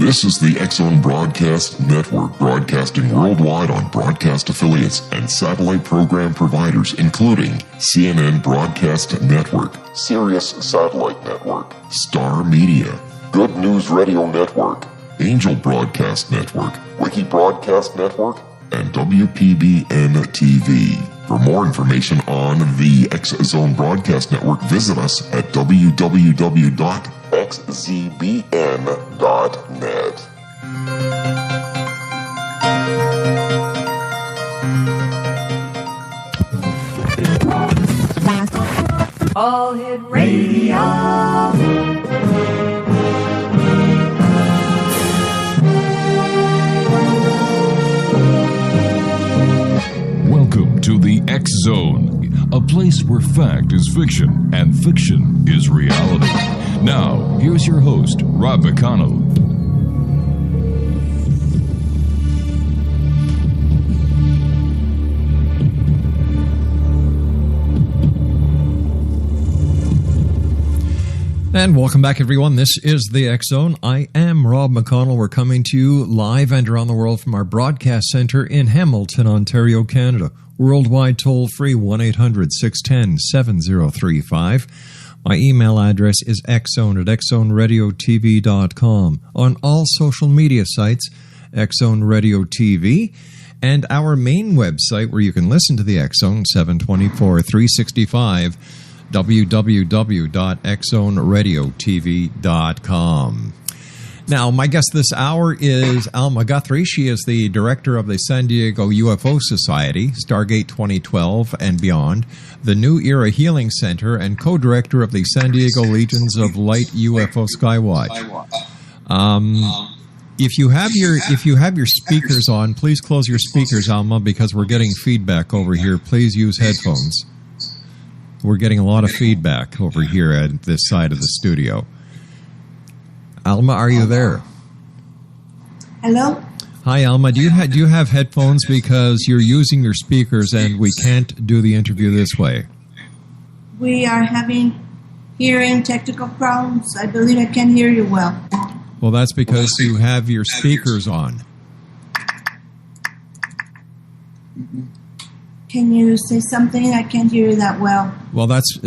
This is the X-Zone Broadcast Network, broadcasting worldwide on broadcast affiliates and satellite program providers, including CNN Broadcast Network, Sirius Satellite Network, Star Media, Good News Radio Network, Angel Broadcast Network, Wiki Broadcast Network, and WPBN TV. For more information on the X-Zone Broadcast Network, visit us at www.xzbn.net. All Hit Radio. Welcome to the X-Zone, a place where fact is fiction and fiction is reality. Now, here's your host, Rob McConnell. And welcome back, everyone. This is the X-Zone. I am Rob McConnell. We're coming to you live and around the world from our broadcast center in Hamilton, Ontario, Canada. Worldwide toll-free, 1-800-610-7035. My email address is xzone@xzoneradiotv.com. On all social media sites, X-Zone Radio TV. And our main website where you can listen to the X-Zone, 724-365, www.xzoneradiotv.com. Now, my guest this hour is Alma Gutherie. She is the director of the San Diego UFO Society, Stargate 2012 and beyond, the New Era Healing Center, and co-director of the San Diego Legions of Light UFO Skywatch. If you have your speakers on, please close your speakers, Alma, because we're getting feedback over here. Please use headphones. We're getting a lot of feedback over here at this side of the studio. Alma, are you there? Hello? Hi, Alma. Do you have headphones, because you're using your speakers and we can't do the interview this way? We are having hearing technical problems. I believe I can't hear you well. Well, that's because you have your speakers on. Can you say something? I can't hear you that well. Well, that's...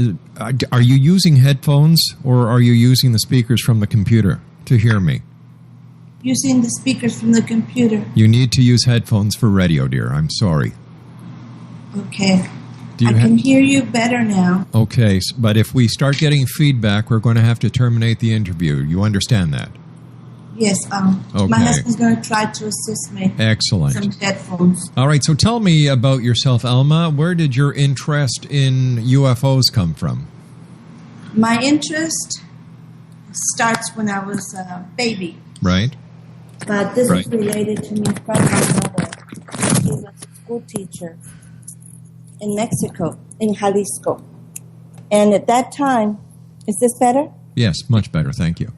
are you using headphones, or are you using the speakers from the computer to hear me? Using the speakers from the computer. You need to use headphones for radio, dear. I'm sorry. Okay. I can hear you better now. Okay, but if we start getting feedback, we're going to have to terminate the interview. You understand that? Yes. Okay. My husband's going to try to assist me. Excellent. Some headphones. All right, so tell me about yourself, Alma. Where did your interest in UFOs come from? My interest starts when I was a baby. Right. But this is related to me from my mother. She was a school teacher in Mexico, in Jalisco. And at that time, is this better? Yes, much better. Thank you.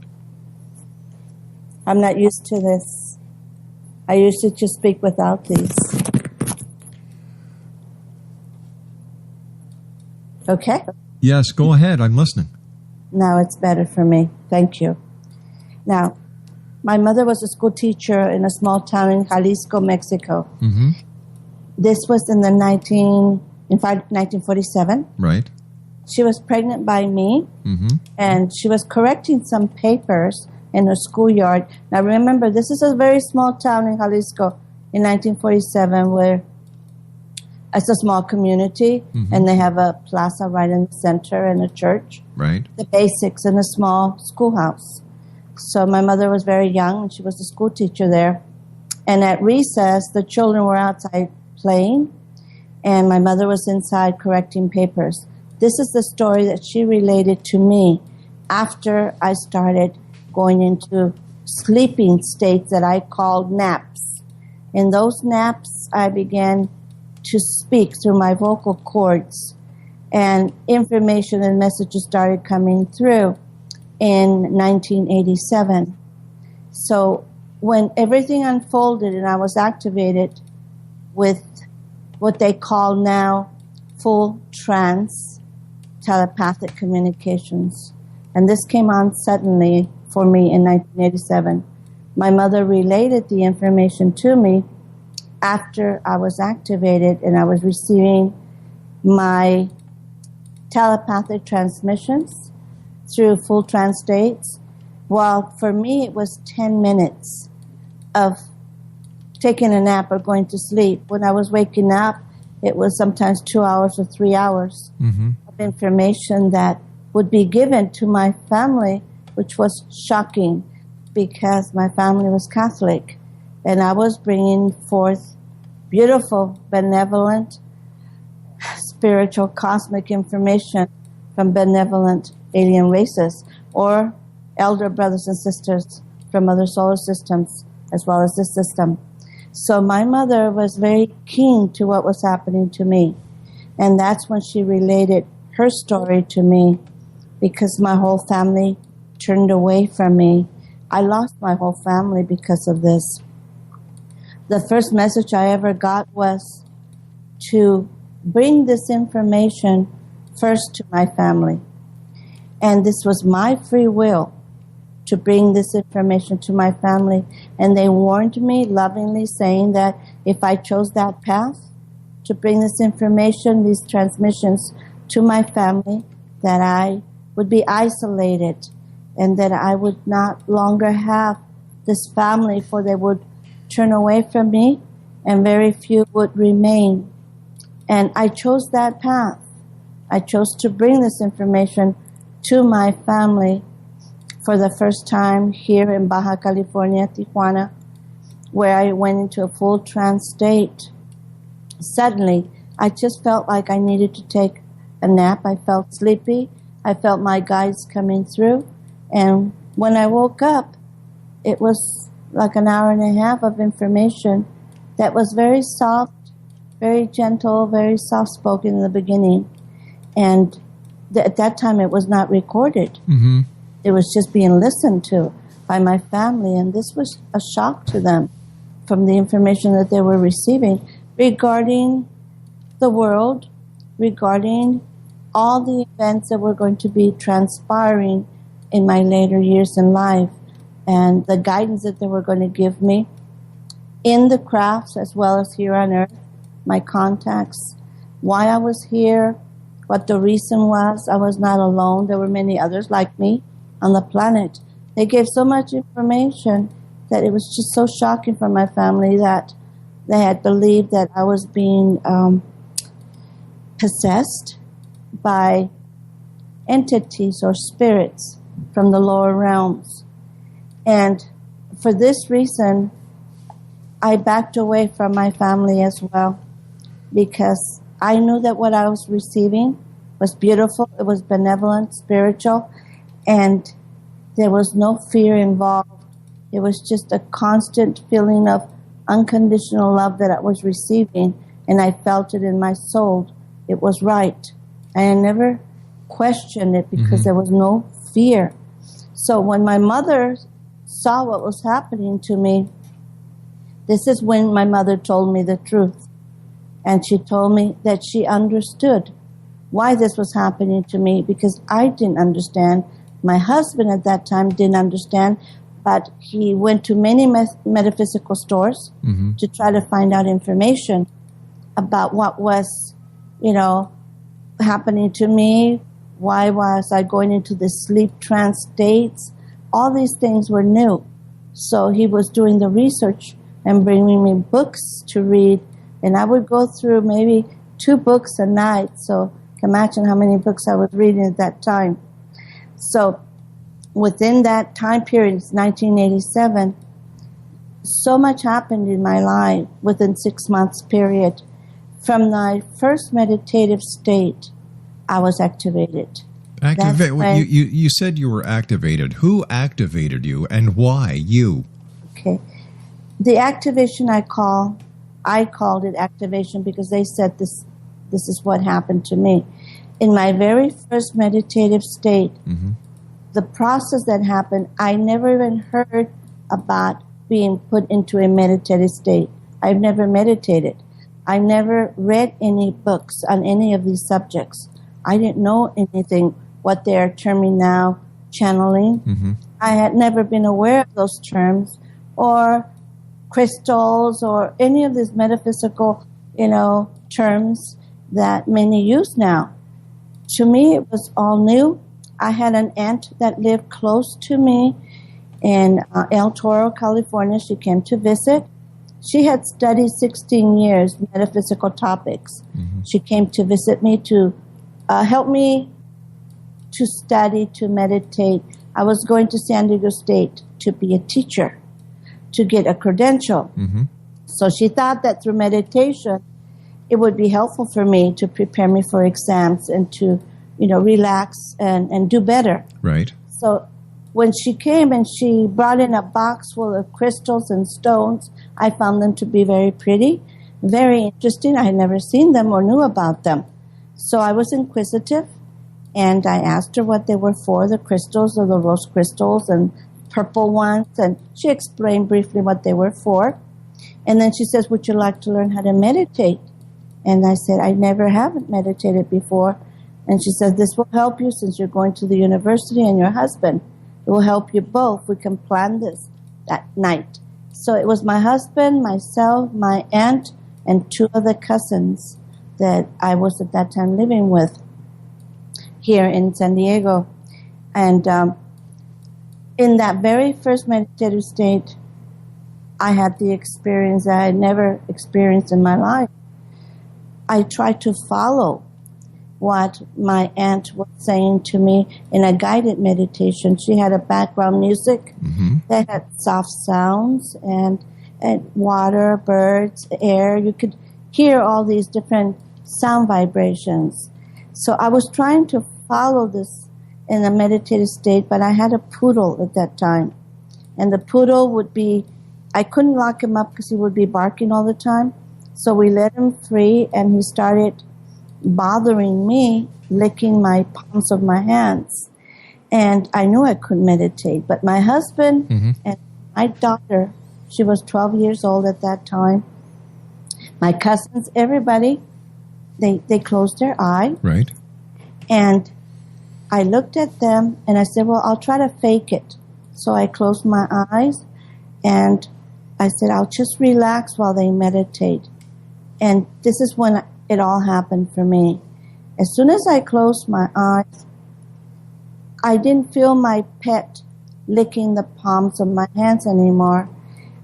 I'm not used to this. I used to just speak without these. Okay? Yes, go ahead. I'm listening. Now it's better for me. Thank you. Now, my mother was a school teacher in a small town in Jalisco, Mexico. Mm-hmm. This was in 1947. Right. She was pregnant by me, and she was correcting some papers in her schoolyard. Now remember, this is a very small town in Jalisco in 1947 where it's a small community, and they have a plaza right in the center and a church. Right. The basics in a small schoolhouse. So my mother was very young, and she was a school teacher there. And at recess, the children were outside playing, and my mother was inside correcting papers. This is the story that she related to me after I started going into sleeping states that I called naps. In those naps, I began to speak through my vocal cords, and information and messages started coming through in 1987. So when everything unfolded and I was activated with what they call now full trance telepathic communications, and this came on suddenly for me in 1987. My mother related the information to me after I was activated and I was receiving my telepathic transmissions through full trance states. Well, for me, it was 10 minutes of taking a nap or going to sleep. When I was waking up, it was sometimes 2 hours or 3 hours of information that would be given to my family, which was shocking because my family was Catholic. And I was bringing forth beautiful, benevolent, spiritual, cosmic information from benevolent alien races or elder brothers and sisters from other solar systems as well as this system. So my mother was very keen to what was happening to me. And that's when she related her story to me because my whole family turned away from me. I lost my whole family because of this. The first message I ever got was to bring this information first to my family. And this was my free will to bring this information to my family. And they warned me lovingly, saying that if I chose that path to bring this information, these transmissions to my family, that I would be isolated and that I would not longer have this family, for they would turn away from me and very few would remain. And I chose that path. I chose to bring this information to my family for the first time here in Baja California, Tijuana, where I went into a full trance state. Suddenly, I just felt like I needed to take a nap. I felt sleepy. I felt my guides coming through. And when I woke up, it was like an hour and a half of information that was very soft, very gentle, very soft-spoken in the beginning. And at that time, it was not recorded. It was just being listened to by my family, and this was a shock to them from the information that they were receiving regarding the world, regarding all the events that were going to be transpiring in my later years in life, and the guidance that they were going to give me in the crafts as well as here on Earth, my contacts, why I was here, what the reason was. I was not alone. There were many others like me on the planet. They gave so much information that it was just so shocking for my family that they had believed that I was being possessed by entities or spirits from the lower realms. And for this reason, I backed away from my family as well, because I knew that what I was receiving was beautiful, it was benevolent, spiritual, and there was no fear involved. It was just a constant feeling of unconditional love that I was receiving, and I felt it in my soul. It was right. I never questioned it because there was no fear. So when my mother saw what was happening to me, this is when my mother told me the truth. And she told me that she understood why this was happening to me, because I didn't understand. My husband at that time didn't understand, but he went to many metaphysical stores to try to find out information about what was, happening to me. Why was I going into the sleep trance states? All these things were new. So he was doing the research and bringing me books to read. And I would go through maybe 2 books a night. So you can imagine how many books I was reading at that time. So within that time period, it's 1987, so much happened in my life within 6 months period. From my first meditative state, I was activated. You said you were activated. Who activated you and why you? Okay. The activation I called it activation because they said this is what happened to me. In my very first meditative state, the process that happened, I never even heard about being put into a meditative state. I've never meditated. I never read any books on any of these subjects. I didn't know anything, what they're terming now channeling. I had never been aware of those terms or crystals or any of these metaphysical, terms that many use now. To me, it was all new. I had an aunt that lived close to me in El Toro, California. She came to visit. She had studied 16 years metaphysical topics. Mm-hmm. She came to visit me to help me to study, to meditate. I was going to San Diego State to be a teacher, to get a credential. Mm-hmm. So she thought that through meditation, it would be helpful for me to prepare me for exams and to, relax and do better. Right. So when she came and she brought in a box full of crystals and stones, I found them to be very pretty, very interesting. I had never seen them or knew about them. So I was inquisitive, and I asked her what they were for, the crystals or the rose crystals and purple ones, and she explained briefly what they were for. And then she says, would you like to learn how to meditate? And I said, I never haven't meditated before. And she said, this will help you since you're going to the university and your husband. It will help you both. We can plan this that night. So it was my husband, myself, my aunt, and 2 other cousins that I was at that time living with here in San Diego. And in that very first meditative state, I had the experience that I had never experienced in my life. I tried to follow what my aunt was saying to me in a guided meditation. She had a background music that had soft sounds and water, birds, air. You could hear all these different sound vibrations. So I was trying to follow this in a meditative state, but I had a poodle at that time. And the poodle would be, I couldn't lock him up because he would be barking all the time. So we let him free, and he started bothering me, licking my palms of my hands. And I knew I couldn't meditate. But my husband and my daughter, she was 12 years old at that time, my cousins, everybody, they closed their eye. Right. And I looked at them, and I said, well, I'll try to fake it. So I closed my eyes, and I said, I'll just relax while they meditate. And this is when it all happened for me. As soon as I closed my eyes, I didn't feel my pet licking the palms of my hands anymore.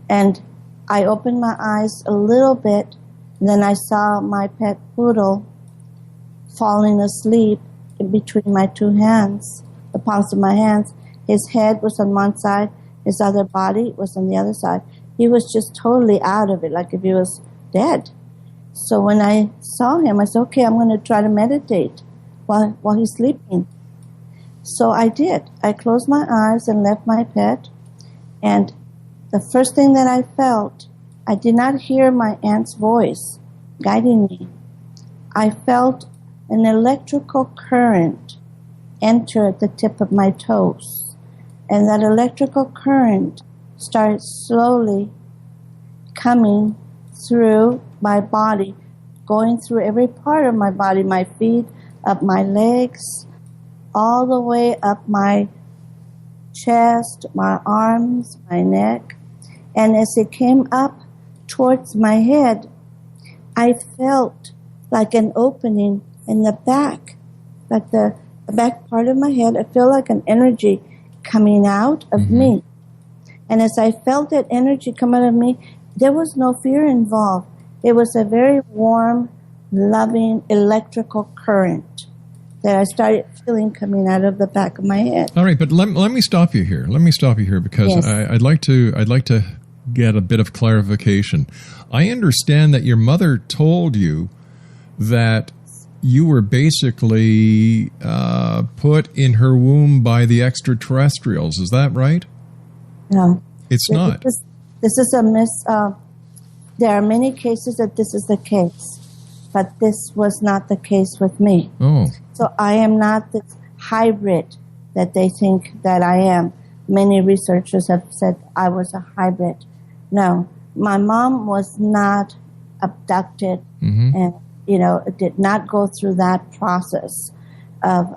And I opened my eyes a little bit, and then I saw my pet poodle falling asleep in between my 2 hands, the palms of my hands. His head was on one side, his other body was on the other side. He was just totally out of it, like if he was dead. So when I saw him, I said, okay, I'm going to try to meditate while he's sleeping. So I did. I closed my eyes and left my pet. And the first thing that I felt, I did not hear my aunt's voice guiding me. I felt an electrical current enter at the tip of my toes. And that electrical current started slowly coming through my body, going through every part of my body, my feet, up my legs, all the way up my chest, my arms, my neck. And as it came up towards my head, I felt like an opening in the back, like the back part of my head. I felt like an energy coming out of me. And as I felt that energy come out of me, there was no fear involved. It was a very warm, loving electrical current that I started feeling coming out of the back of my head. All right, but let me stop you here. Let me stop you here because Yes. I'd like to get a bit of clarification. I understand that your mother told you that you were basically put in her womb by the extraterrestrials. Is that right? No. It's not. This is a there are many cases that this is the case, but this was not the case with me. Oh. So I am not this hybrid that they think that I am. Many researchers have said I was a hybrid. No, my mom was not abducted and, did not go through that process of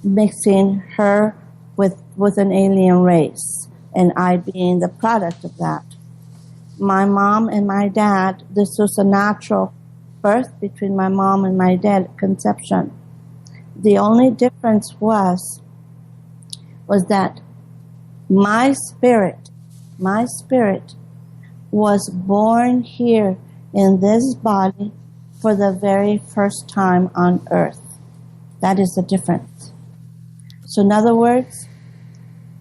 mixing her with an alien race. and I being the product of that. My mom and my dad, this was a natural birth between my mom and my dad, conception. The only difference was that my spirit was born here in this body for the very first time on earth. That is the difference. So in other words,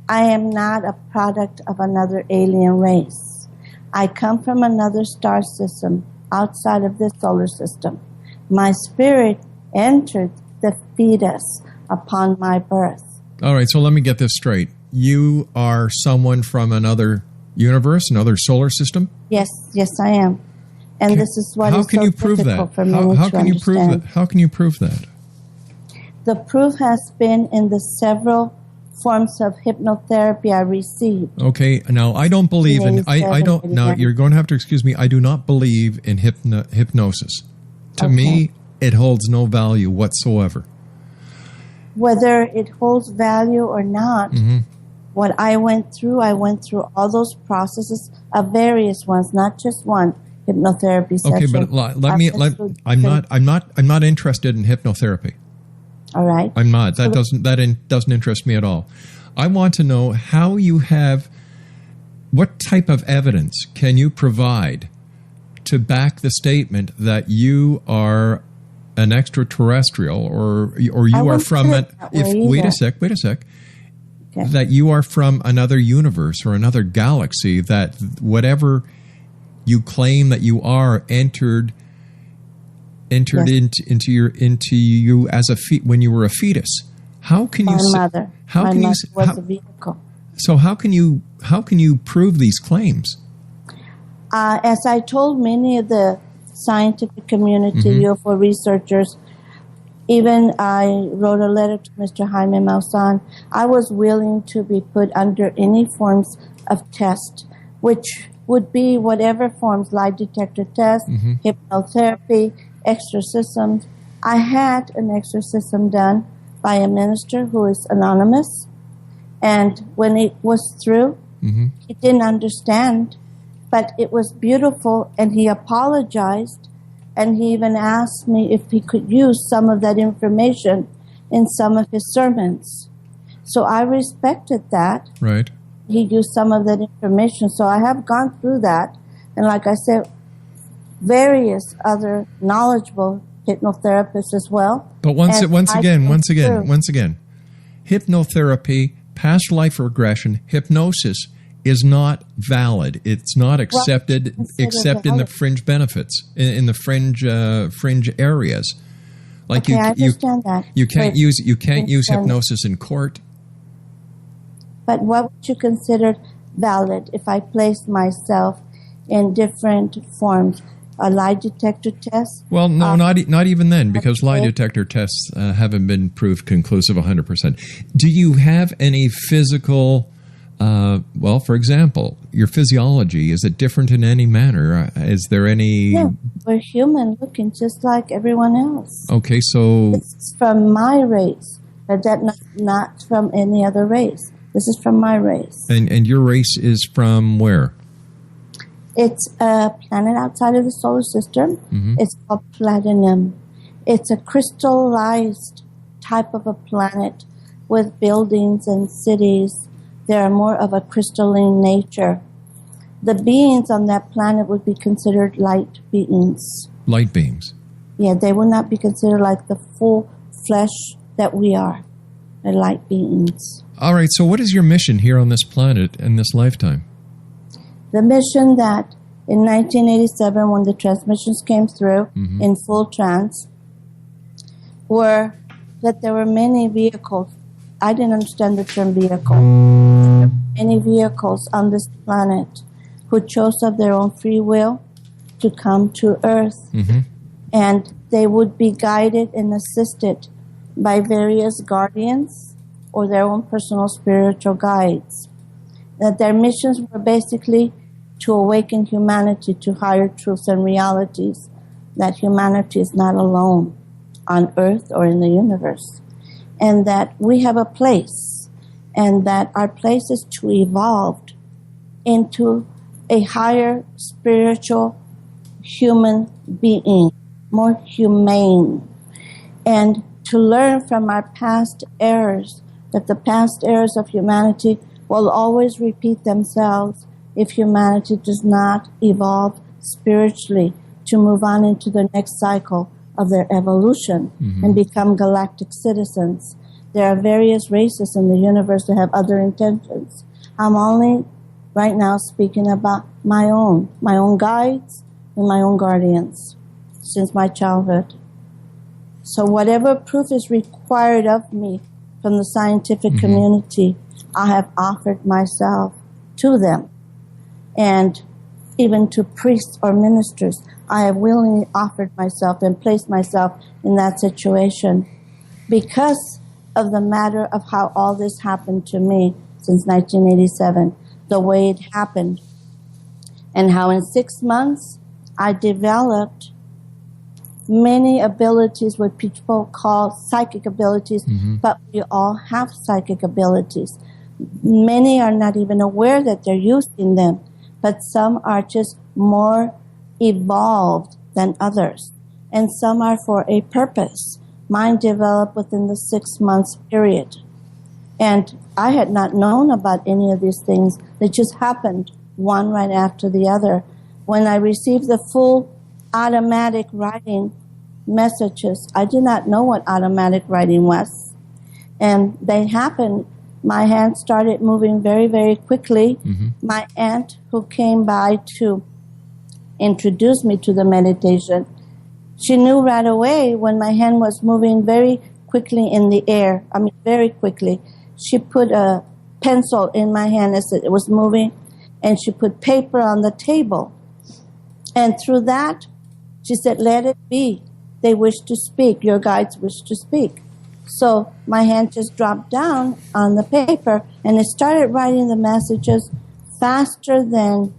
I am not a product of another alien race. I come from another star system outside of this solar system. My spirit entered the fetus upon my birth. All right, so let me get this straight. You are someone from another universe, another solar system? Yes, I am. And this is what is so difficult for me to understand. How can you prove that? The proof has been in the several forms of hypnotherapy I received. Okay, now I don't believe in now you're going to have to excuse me. I do not believe in hypnosis. To me, it holds no value whatsoever. Whether it holds value or not, what I went through all those processes of various ones, not just one hypnotherapy session. Okay, but I'm not interested in hypnotherapy. All right. I'm not. That doesn't interest me at all. I want to know how you have, what type of evidence can you provide to back the statement that you are an extraterrestrial or you are from wait a sec. Okay. That you are from another universe or another galaxy, that whatever you claim that you are entered into you as when you were a fetus. How can you My mother was a vehicle. So how can you prove these claims? As I told many of the scientific community, UFO researchers, even I wrote a letter to Mr. Jaime Maussan. I was willing to be put under any forms of test, which would be whatever forms, lie detector test, hypnotherapy, exorcisms. I had an exorcism done by a minister who is anonymous, and when it was through, he didn't understand, but it was beautiful, and he apologized, and he even asked me if he could use some of that information in some of his sermons. So I respected that. Right. He used some of that information, so I have gone through that, and like I said, various other knowledgeable hypnotherapists as well. But once again, hypnotherapy, past life regression, hypnosis is not valid. It's not accepted except in the fringe benefits, in the fringe areas. Like I understand that. You can't use hypnosis in court. But what would you consider valid if I placed myself in different forms? A lie detector test? Well, no, not even then, because lie detector tests haven't been proved conclusive 100%. Do you have any physical, for example, your physiology, is it different in any manner? Is there any... Yeah, we're human looking just like everyone else. Okay, so... This is from my race, but not from any other race. This is from my race. And your race is from where? It's a planet outside of the solar system. It's called Platinum. It's a crystallized type of a planet with buildings and cities. They are more of a crystalline nature. The beings on that planet would be considered light beings. Light beings? Yeah, they would not be considered like the full flesh that we are. They're light beings. All right, so what is your mission here on this planet in this lifetime? The mission that in 1987, when the transmissions came through in full trance, were that there were many vehicles. I didn't understand the term vehicle. There were many vehicles on this planet who chose of their own free will to come to Earth. And they would be guided and assisted by various guardians or their own personal spiritual guides. That their missions were basically to awaken humanity to higher truths and realities, that humanity is not alone on Earth or in the universe, and that we have a place and that our place is to evolve into a higher spiritual human being, more humane, and to learn from our past errors, that the past errors of humanity will always repeat themselves if humanity does not evolve spiritually to move on into the next cycle of their evolution and become galactic citizens. There are various races in the universe that have other intentions. I'm only right now speaking about my own guides and my own guardians since my childhood. So whatever proof is required of me from the scientific community, I have offered myself to them. And even to priests or ministers, I have willingly offered myself and placed myself in that situation because of the matter of how all this happened to me since 1987, the way it happened, and how in 6 months I developed many abilities, what people call psychic abilities, but we all have psychic abilities. Many are not even aware that they're using them, but some are just more evolved than others, and some are for a purpose. Mine developed within the 6 months period. And I had not known about any of these things. They just happened one right after the other. When I received the full automatic writing messages, I did not know what automatic writing was. And they happened. My hand started moving very, very quickly. My aunt, who came by to introduce me to the meditation, she knew right away when my hand was moving very quickly in the air. I mean, very quickly. She put a pencil in my hand as it was moving, and she put paper on the table. And through that, she said, "Let it be. They wish to speak. Your guides wish to speak." So my hand just dropped down on the paper, and it started writing the messages faster than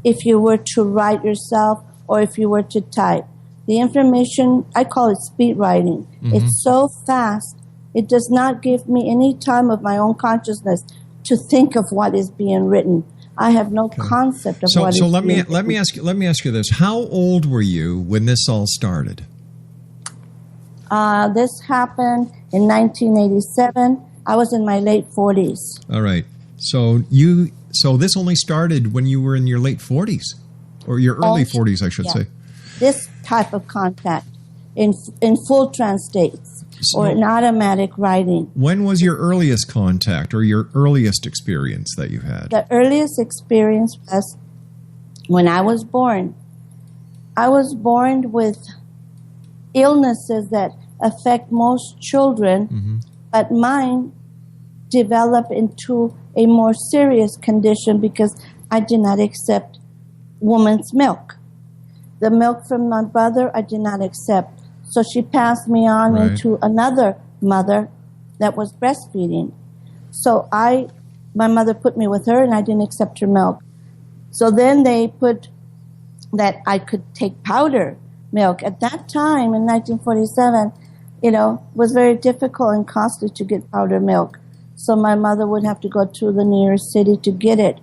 if you were to write yourself or if you were to type. The information, I call it speed writing. It's so fast, it does not give me any time of my own consciousness to think of what is being written. I have no concept of what is being written. So let me ask you this. How old were you when this all started? This happened in 1987. I was in my late 40s. All right. So this only started when you were in your late 40s, or your early 40s, I should say. This type of contact in full trance states or in automatic writing. When was your earliest contact or your earliest experience that you had? The earliest experience was when I was born. I was born with illnesses that affect most children, but mine developed into a more serious condition because I did not accept woman's milk. The milk from my brother, I did not accept. So she passed me on into another mother that was breastfeeding. So my mother put me with her, and I didn't accept her milk. So then they put that I could take powder milk. At that time, in 1947, was very difficult and costly to get powder milk. So my mother would have to go to the nearest city to get it.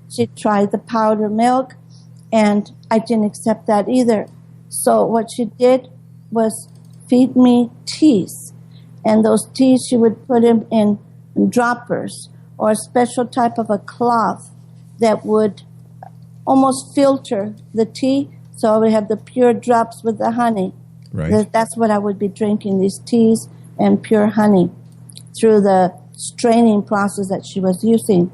She tried the powder milk, and I didn't accept that either. So what she did was feed me teas. And those teas, she would put them in droppers or a special type of a cloth that would almost filter the tea, so I would have the pure drops with the honey. Right. That's what I would be drinking, these teas and pure honey, through the straining process that she was using.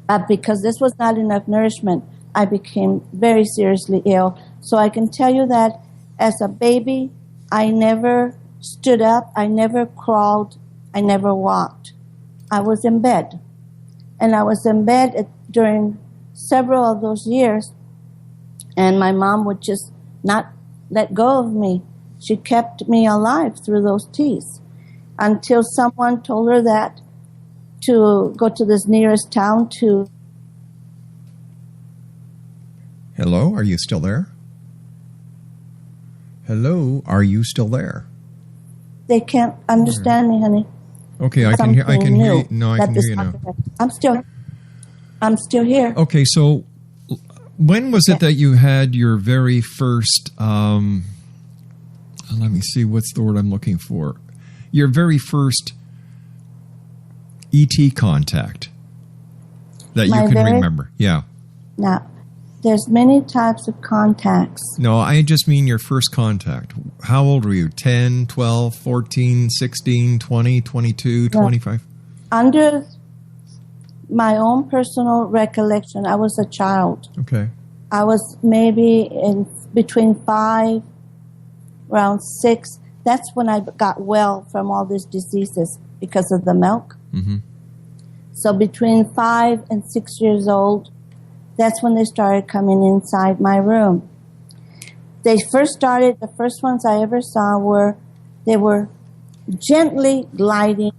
But because this was not enough nourishment, I became very seriously ill. So I can tell you that as a baby, I never stood up, I never crawled, I never walked. I was in bed. And I was in bed during several of those years, and my mom would just not let go of me. She kept me alive through those teas until someone told her that to go to this nearest town to... Hello, are you still there? Hello, are you still there? They can't understand me, honey. Okay, I can hear you. No, I can hear you now. I'm still here. Okay, so when was it that you had your very first, let me see, what's the word I'm looking for? Your very first ET contact that you can remember? Yeah. Now, there's many types of contacts. No, I just mean your first contact. How old were you? 10, 12, 14, 16, 20, 22, 25? Under my own personal recollection, I was a child. Okay. I was maybe in between 5, around 6. That's when I got well from all these diseases because of the milk. Mm-hmm. So between 5 and 6 years old, that's when they started coming inside my room. The first ones I ever saw they were gently gliding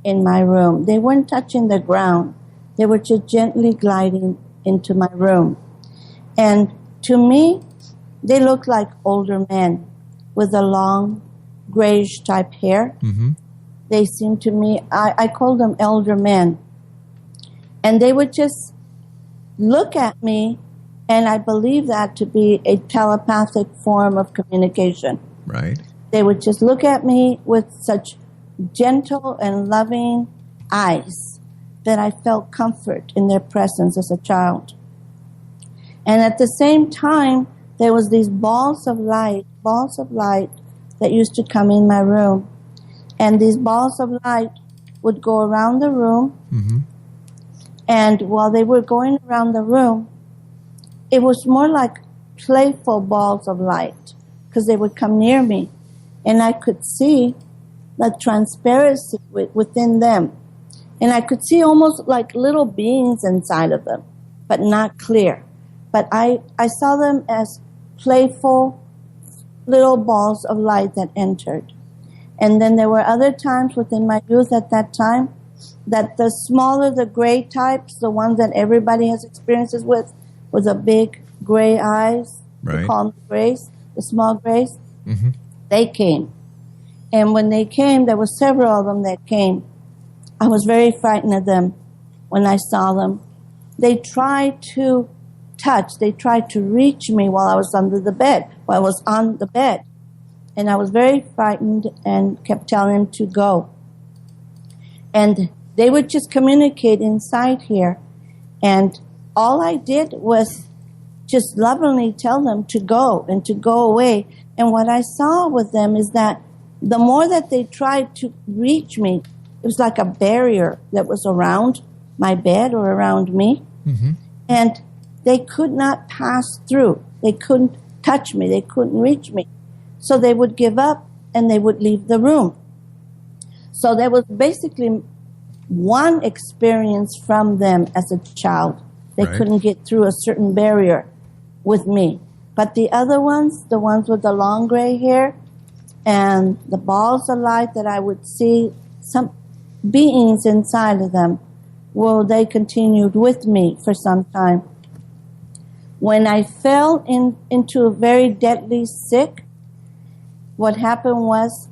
in my room. They weren't touching the ground. They were just gently gliding into my room. And to me, they looked like older men with a long grayish type hair. Mm-hmm. They seemed to me, I called them elder men. And they would just look at me, and I believe that to be a telepathic form of communication. Right. They would just look at me with such gentle and loving eyes that I felt comfort in their presence as a child. And at the same time, there was these balls of light that used to come in my room. And these balls of light would go around the room. Mm-hmm. And while they were going around the room, it was more like playful balls of light because they would come near me. And I could see the transparency within them. And I could see almost like little beings inside of them, but not clear. But I saw them as playful little balls of light that entered. And then there were other times within my youth at that time that the smaller the gray types, the ones that everybody has experiences with the big gray eyes, right. We call them grays, the small grays, mm-hmm. They came. And when they came, there were several of them that came. I was very frightened of them when I saw them. They tried to reach me while I was on the bed. And I was very frightened and kept telling them to go. And they would just communicate inside here. And all I did was just lovingly tell them to go and to go away. And what I saw with them is that the more that they tried to reach me, it was like a barrier that was around my bed or around me. Mm-hmm. And they could not pass through. They couldn't touch me. They couldn't reach me. So they would give up and they would leave the room. So there was basically one experience from them as a child. They right. couldn't get through a certain barrier with me. But the other ones, the ones with the long gray hair and the balls of light that I would see, some beings inside of them, well, they continued with me for some time. When I fell into a very deadly sick, what happened was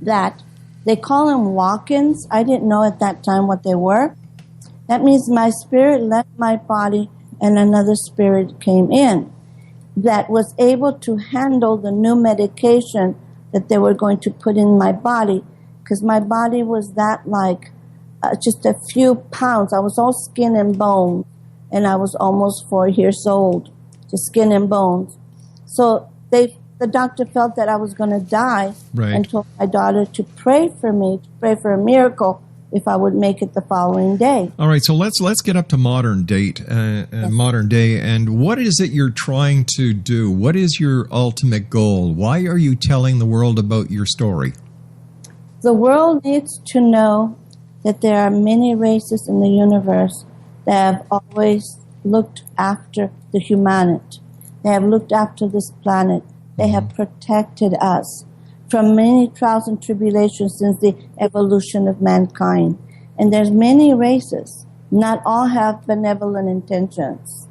that they call them walk-ins. I didn't know at that time what they were. That means my spirit left my body and another spirit came in that was able to handle the new medication that they were going to put in my body, because my body was that like just a few pounds. I was all skin and bone, and I was almost 4 years old, just skin and bones. So the doctor felt that I was going to die, right. and told my daughter to pray for me, to pray for a miracle if I would make it the following day. All right, so let's get up to modern day, and what is it you're trying to do? What is your ultimate goal? Why are you telling the world about your story? The world needs to know that there are many races in the universe that have always looked after the humanity. They have looked after this planet. They have protected us from many trials and tribulations since the evolution of mankind. And there's many races. Not all have benevolent intentions.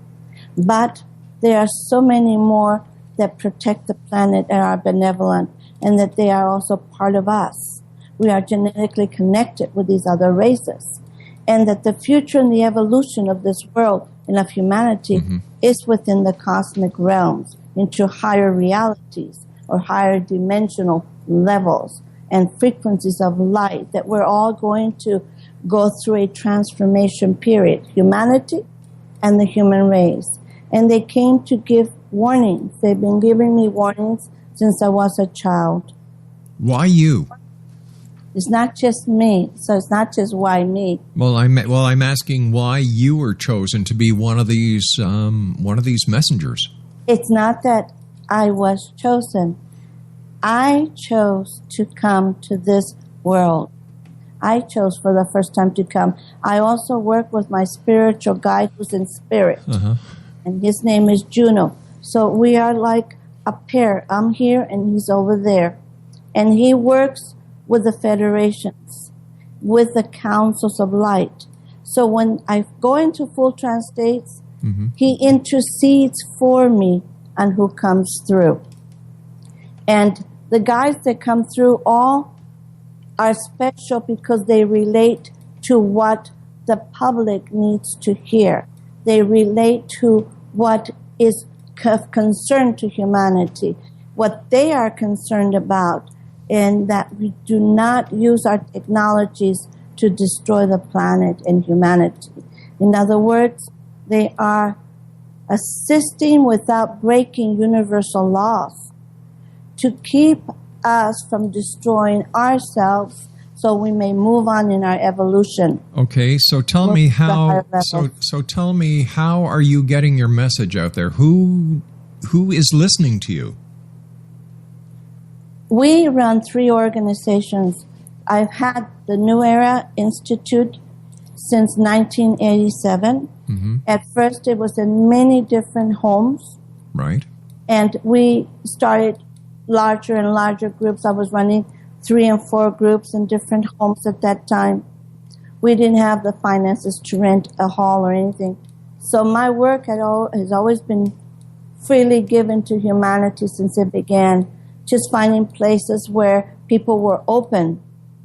But there are so many more that protect the planet and are benevolent, and that they are also part of us. we are genetically connected with these other races, and that the future and the evolution of this world and of humanity is within the cosmic realms, into higher realities or higher dimensional levels and frequencies of light, that we're all going to go through a transformation period, humanity and the human race. And they came to give warnings. They've been giving me warnings since I was a child. Why you? It's not just me, so it's not just why me. Well, I'm asking why you were chosen to be one of these messengers. It's not that I was chosen. I chose to come to this world. I chose for the first time to come. I also work with my spiritual guide who's in spirit, and his name is Juno. So we are like a pair. I'm here and he's over there. And he works with the federations, with the councils of light. So when I go into full trance states, he intercedes for me on who comes through. And the guys that come through all are special because they relate to what the public needs to hear. They relate to what is of concern to humanity, what they are concerned about, and that we do not use our technologies to destroy the planet and humanity. In other words, they are assisting without breaking universal laws to keep us from destroying ourselves so we may move on in our evolution. Okay, so tell me how. So tell me, how are you getting your message out there? Who is listening to you? We run 3 organizations. I've had the New Era Institute since 1987. At first, it was in many different homes. Right. And we started larger and larger groups. I was running 3 and 4 groups in different homes at that time. We didn't have the finances to rent a hall or anything. So my work has always been freely given to humanity since it began, just finding places where people were open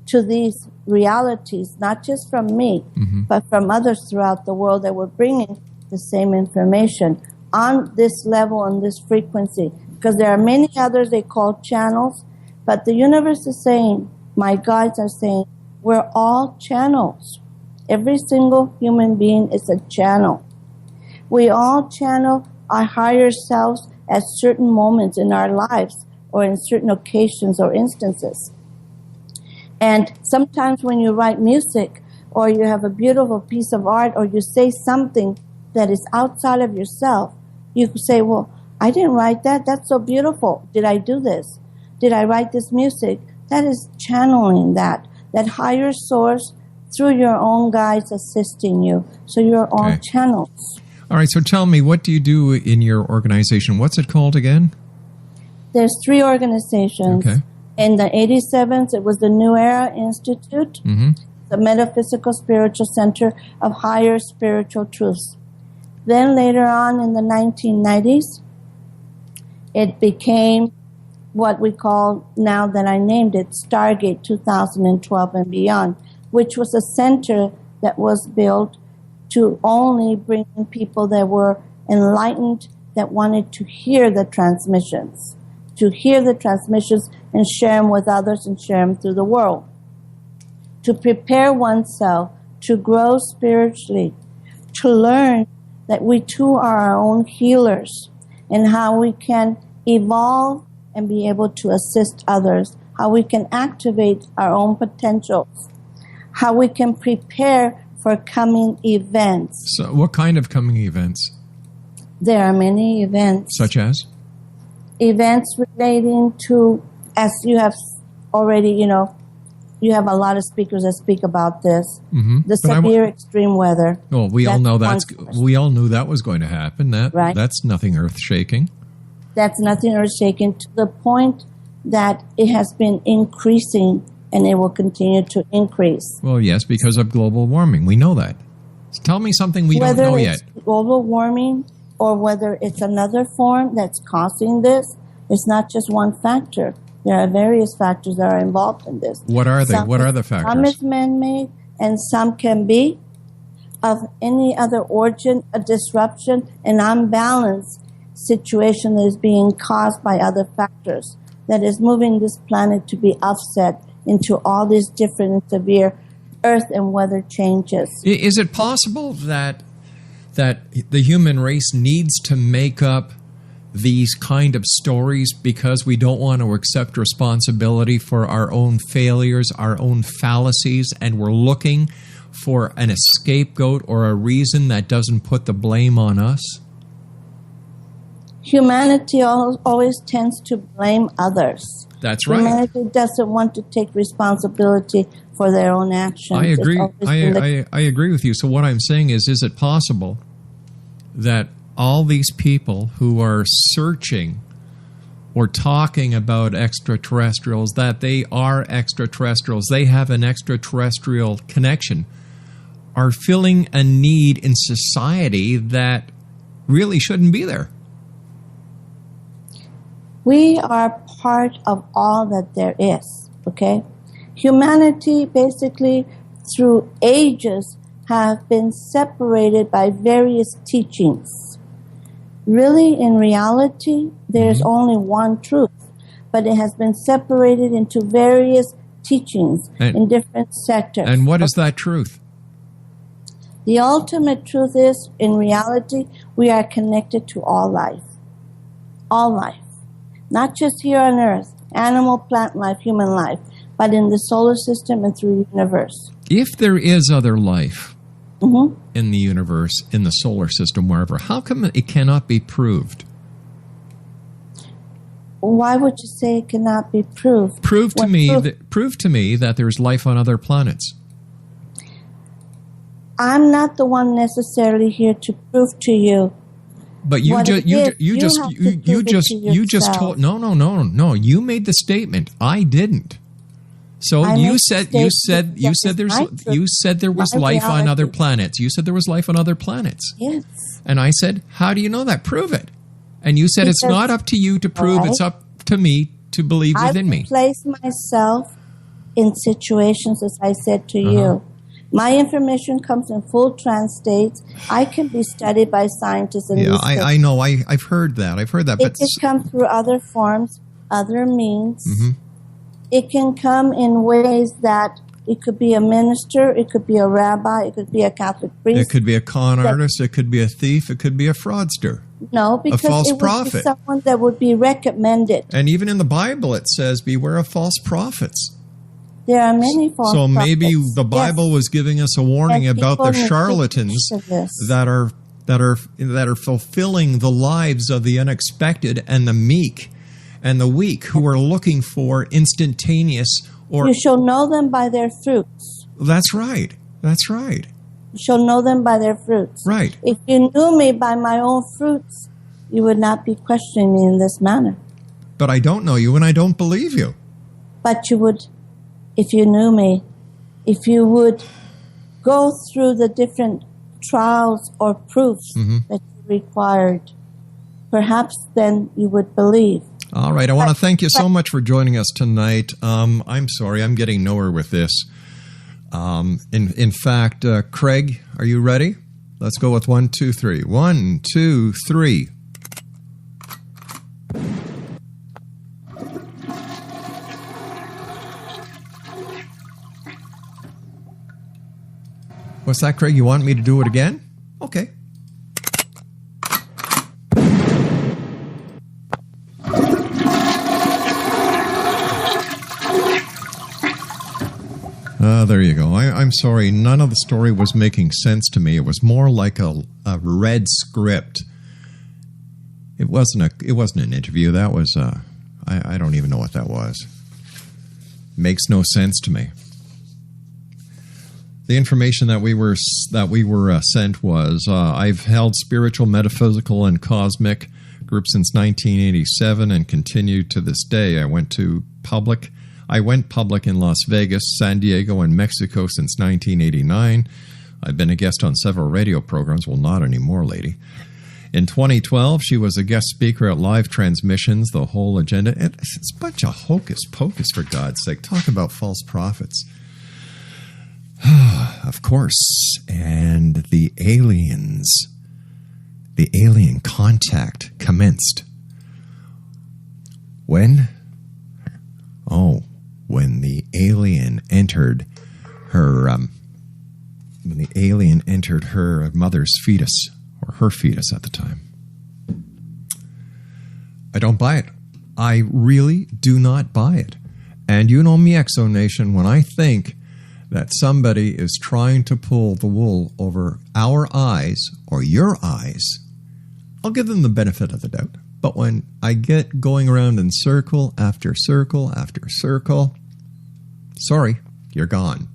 to these realities, not just from me, but from others throughout the world that were bringing the same information on this level and this frequency. Because there are many others they call channels, but the universe is saying, my guides are saying, we're all channels. Every single human being is a channel. We all channel our higher selves at certain moments in our lives or in certain occasions or instances. And sometimes when you write music or you have a beautiful piece of art or you say something that is outside of yourself, you say, well, I didn't write that. That's so beautiful. Did I do this? Did I write this music? That is channeling that higher source through your own guides assisting you. So you're all channels. All right, so tell me, what do you do in your organization? What's it called again? There's 3 organizations. Okay. In the 87s, it was the New Era Institute, the Metaphysical Spiritual Center of Higher Spiritual Truths. Then later on in the 1990s, it became what we call, now that I named it, Stargate 2012 and beyond, which was a center that was built to only bring in people that were enlightened, that wanted to hear the transmissions, and share them with others and share them through the world. To prepare oneself to grow spiritually, to learn that we too are our own healers, and how we can evolve and be able to assist others, how we can activate our own potentials, how we can prepare for coming events. So what kind of coming events? There are many events. Such as? Events relating to, as you have already, you have a lot of speakers that speak about this. The severe extreme weather. Well, we all knew that was going to happen. That's nothing earth-shaking. That's nothing earth-shaking, to the point that it has been increasing and it will continue to increase. Well, yes, because of global warming. We know that. Tell me something we don't know yet. Whether it's global warming or whether it's another form that's causing this, it's not just one factor. There are various factors that are involved in this. What are they? What are the factors? Some is man-made, and some can be of any other origin, a disruption, an unbalanced situation that is being caused by other factors that is moving this planet to be offset into all these different and severe earth and weather changes. Is it possible that the human race needs to make up these kind of stories because we don't want to accept responsibility for our own failures, our own fallacies, and we're looking for a scapegoat or a reason that doesn't put the blame on us? Humanity always tends to blame others. That's right. Humanity doesn't want to take responsibility for their own actions. I agree. I agree with you. So what I'm saying is it possible that all these people who are searching or talking about extraterrestrials, that they are extraterrestrials, they have an extraterrestrial connection, are filling a need in society that really shouldn't be there? We are part of all that there is, okay? Humanity, basically, through ages, have been separated by various teachings. Really, in reality, there's only one truth, but it has been separated into various teachings in different sectors. And what is that truth? The ultimate truth is, in reality, we are connected to all life. All life. Not just here on Earth, animal, plant life, human life, but in the solar system and through the universe. If there is other life in the universe, in the solar system, wherever, how come it cannot be proved? Why would you say it cannot be proved? Prove to me that there's life on other planets. I'm not the one necessarily here to prove to you. But you just told no. You made the statement. I didn't. So you said there was life on other planets. You said there was life on other planets. Yes. And I said, how do you know that? Prove it. And you said it's not up to you to prove. It's up to me to believe within me. I place myself in situations, as I said to you. My information comes in full trance states. I can be studied by scientists. I know. I've heard that. It can come through other forms, other means. It can come in ways that it could be a minister, it could be a rabbi, it could be a Catholic priest. It could be a con artist, it could be a thief, it could be a fraudster. No, because a false it would prophet. be someone that would be recommended. And even in the Bible it says, beware of false prophits. There are many false prophets. So maybe the Bible was giving us a warning about the charlatans that are fulfilling the lives of the unexpected and the meek and the weak, who are looking for instantaneous or... You shall know them by their fruits. That's right. That's right. You shall know them by their fruits. Right. If you knew me by my own fruits, you would not be questioning me in this manner. But I don't know you and I don't believe you. But you would, if you knew me, if you would go through the different trials or proofs that you required, perhaps then you would believe. All right. I want to thank you so much for joining us tonight. I'm sorry. I'm getting nowhere with this. In fact, Craig, are you ready? Let's go with 1, 2, 3. 1, 2, 3. What's that, Craig? You want me to do it again? Okay. There you go. I'm sorry. None of the story was making sense to me. It was more like a read script. It wasn't an interview. That was I don't even know what that was. Makes no sense to me. The information that we were sent was I've held spiritual, metaphysical, and cosmic groups since 1987 and continue to this day. I went public in Las Vegas, San Diego, and Mexico since 1989. I've been a guest on several radio programs. Well, not anymore, lady. In 2012, she was a guest speaker at Live Transmissions, The Whole Agenda. It's a bunch of hocus pocus, for God's sake. Talk about false prophets. Of course. And the aliens, the alien contact commenced. When? Oh, when the alien entered her, mother's fetus, or her fetus at the time. I don't buy it. I really do not buy it. And you know me, Exo Nation, when I think that somebody is trying to pull the wool over our eyes or your eyes, I'll give them the benefit of the doubt. But when I get going around in circle after circle after circle, sorry, you're gone.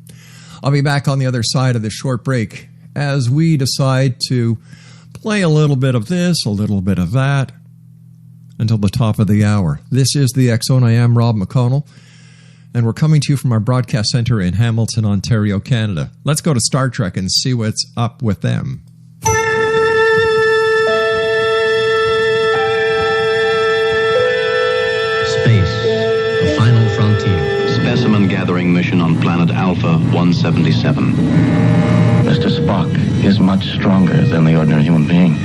I'll be back on the other side of this short break as we decide to play a little bit of this, a little bit of that, until the top of the hour. This is the X Zone. I am Rob McConnell, and we're coming to you from our broadcast center in Hamilton, Ontario, Canada. Let's go to Star Trek and see what's up with them. Space, the final frontier. Specimen gathering mission on planet Alpha 177. Mr. Spock is much stronger than the ordinary human being.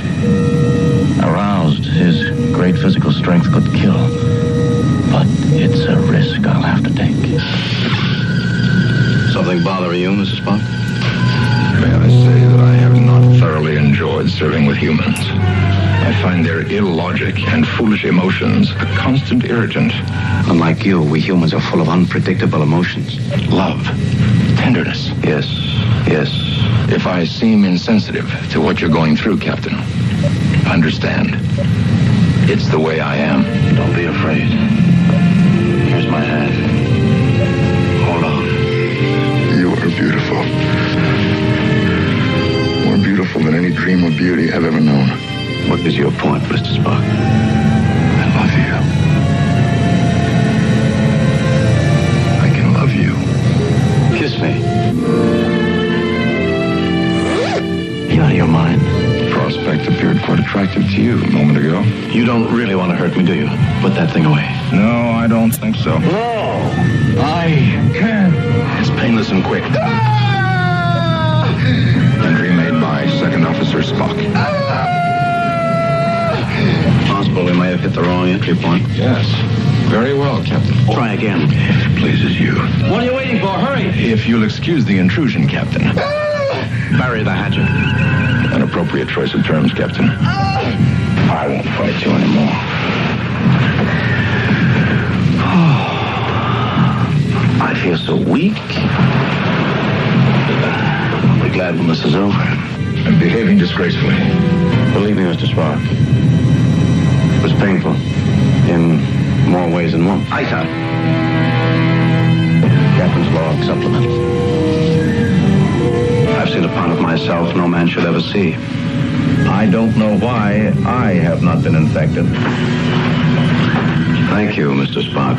Aroused, his great physical strength could kill. But it's a risk I'll have to take. Something bother you, Mr. Spock? May I say that I have not thoroughly enjoyed serving with humans. I find their illogic and foolish emotions a constant irritant. Unlike you, we humans are full of unpredictable emotions. Love, tenderness. Yes, yes. If I seem insensitive to what you're going through, Captain, understand. It's the way I am. Don't be afraid. Here's my hand. Hold on. You are beautiful. More beautiful than any dream of beauty I've ever known. What is your point, Mr. Spock? I love you. I can love you. Kiss me. You out of your mind? The prospect appeared quite attractive to you a moment ago. You don't really want to hurt me, do you? Put that thing away. No, I don't think so. No! I can. It's painless and quick. Entry made by Second Officer Spock. Possible we may have hit the wrong entry point. Yes. Very well, Captain. Try again. If it pleases you. What are you waiting for? Hurry! If you'll excuse the intrusion, Captain. Bury the hatchet. An appropriate choice of terms, Captain. I won't fight you anymore. I feel so weak. I'll be glad when this is over. I'm behaving disgracefully. Believe me, Mr. Spock. It was painful. In more ways than one. Ice out. Captain's log supplement. I've seen a part of myself no man should ever see. I don't know why I have not been infected. Thank you, Mr. Spock.